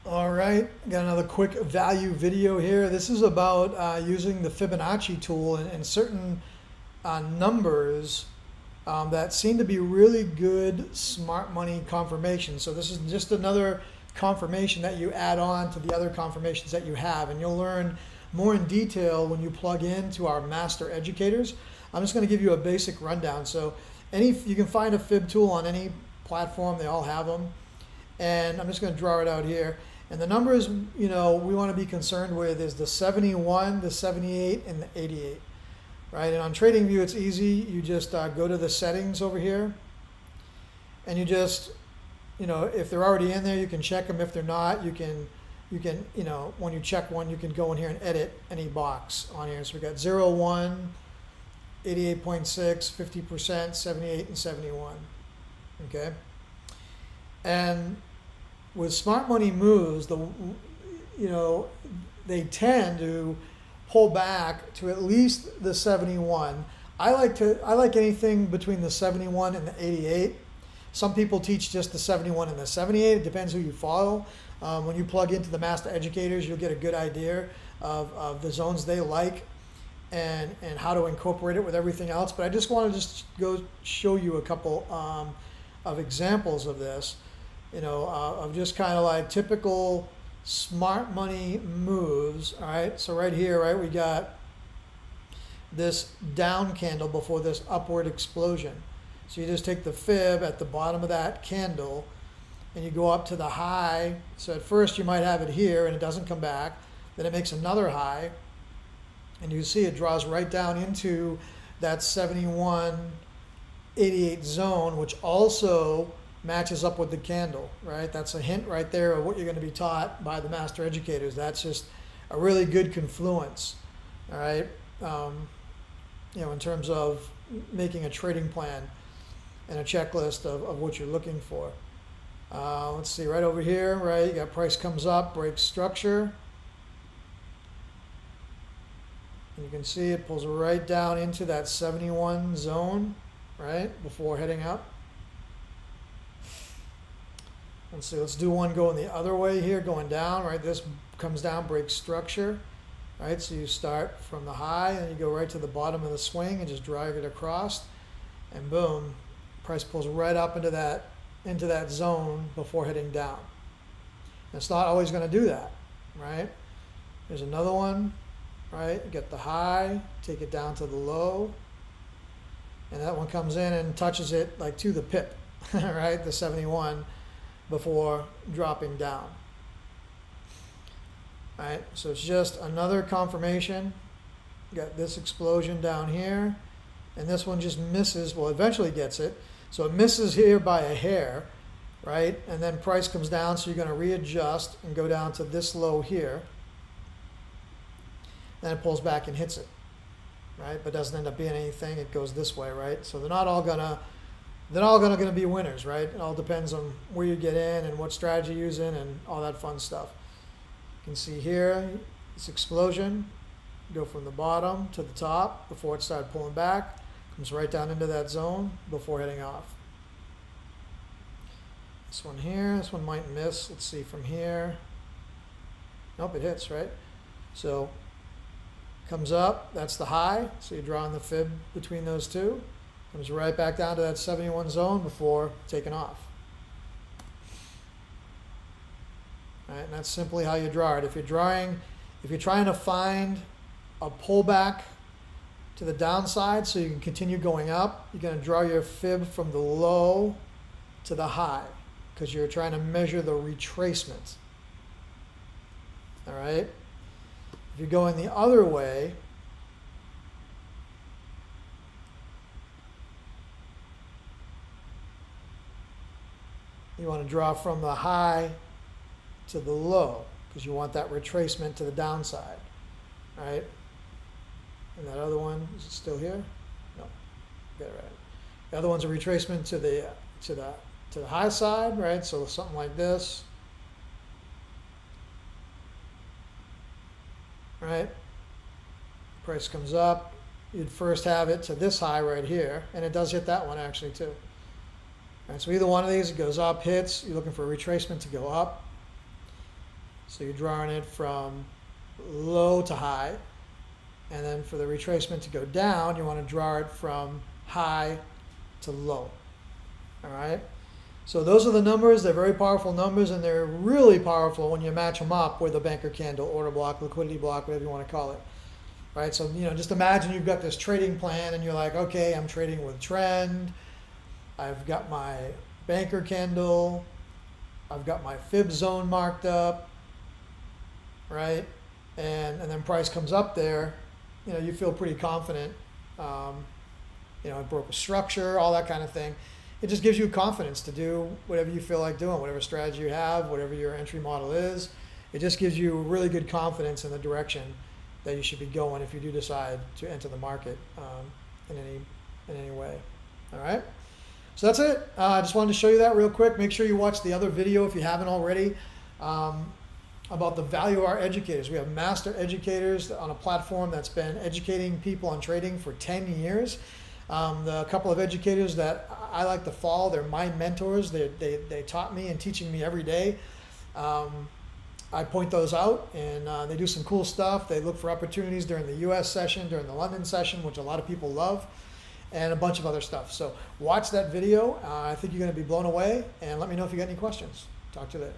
All right, got another quick value video here. This is about using the Fibonacci tool and certain numbers that seem to be really good smart money confirmations. So this is just another confirmation that you add on to the other confirmations that you have, and you'll learn more in detail when you plug into our master educators. I'm just going to give you a basic rundown. So you can find a fib tool on any platform, they all have them. And I'm just going to draw it out here. And the numbers, we want to be concerned with is the 71, the 78, and the 88, right? And on TradingView, it's easy. You just go to the settings over here, and you just, if they're already in there, you can check them. If they're not, you can, when you check one, you can go in here and edit any box on here. So we got 0, 1, 88.6, 50%, 78, and 71. Okay. And with smart money moves, they tend to pull back to at least the 71. I like anything between the 71 and the 88. Some people teach just the 71 and the 78. It depends who you follow. When you plug into the master educators, you'll get a good idea of the zones they like and how to incorporate it with everything else. But I just want to go show you a couple of examples of this. Of just kind of like typical smart money moves. All right, so right here, right, we got this down candle before this upward explosion. So you just take the fib at the bottom of that candle and you go up to the high. So at first you might have it here and it doesn't come back. Then it makes another high and you see it draws right down into that 71.88 zone, which also matches up with the candle, right? That's a hint right there of what you're going to be taught by the master educators. That's just a really good confluence, all right? In terms of making a trading plan and a checklist of what you're looking for. Let's see, right over here, right? You got price comes up, breaks structure. And you can see it pulls right down into that 71 zone, right? Before heading up. Let's see, let's do one going the other way here, going down, right? This comes down, breaks structure, right? So you start from the high and you go right to the bottom of the swing and just drag it across, and boom, price pulls right up into that zone before heading down. And it's not always going to do that, right? There's another one, right? Get the high, take it down to the low, and that one comes in and touches it like to the pip, right? The 71. Before dropping down. All right, so it's just another confirmation. Got this explosion down here, and this one just misses. Well, eventually gets it. So it misses here by a hair, right? And then price comes down, so you're going to readjust and go down to this low here. Then it pulls back and hits it, right? But doesn't end up being anything. It goes this way, right? So they're not all going to be winners, right? It all depends on where you get in and what strategy you're using and all that fun stuff. You can see here, this explosion, go from the bottom to the top before it started pulling back, comes right down into that zone before heading off. This one here, this one might miss. Let's see from here. Nope, it hits, right? So comes up, that's the high. So you're drawing the fib between those two. Comes right back down to that 71 zone before taking off. All right, and that's simply how you draw it. If you're trying to find a pullback to the downside so you can continue going up, you're going to draw your fib from the low to the high because you're trying to measure the retracement. All right? If you're going the other way, you want to draw from the high to the low because you want that retracement to the downside, right? And that other one, is it still here? No, get it right. The other one's a retracement to the high side, right? So something like this, right? Price comes up, you'd first have it to this high right here, and it does hit that one actually too. All right, so either one of these, it goes up, hits, you're looking for a retracement to go up. So you're drawing it from low to high. And then for the retracement to go down, you want to draw it from high to low. All right? So those are the numbers. They're very powerful numbers, and they're really powerful when you match them up with a banker candle, order block, liquidity block, whatever you want to call it. Right? So, just imagine you've got this trading plan, and you're like, okay, I'm trading with trend. I've got my banker candle. I've got my fib zone marked up. Right? And then price comes up there. You feel pretty confident. It broke a structure, all that kind of thing. It just gives you confidence to do whatever you feel like doing, whatever strategy you have, whatever your entry model is. It just gives you really good confidence in the direction that you should be going if you do decide to enter the market in any way. All right. So that's it. I just wanted to show you that real quick. Make sure you watch the other video if you haven't already. About the value of our educators. We have master educators on a platform that's been educating people on trading for 10 years. The couple of educators that I like to follow, they're my mentors. They taught me and teaching me every day. I point those out, and they do some cool stuff. They look for opportunities during the US session, during the London session, which a lot of people love, and a bunch of other stuff. So watch that video. I think you're going to be blown away, and let me know if you got any questions. Talk to you later.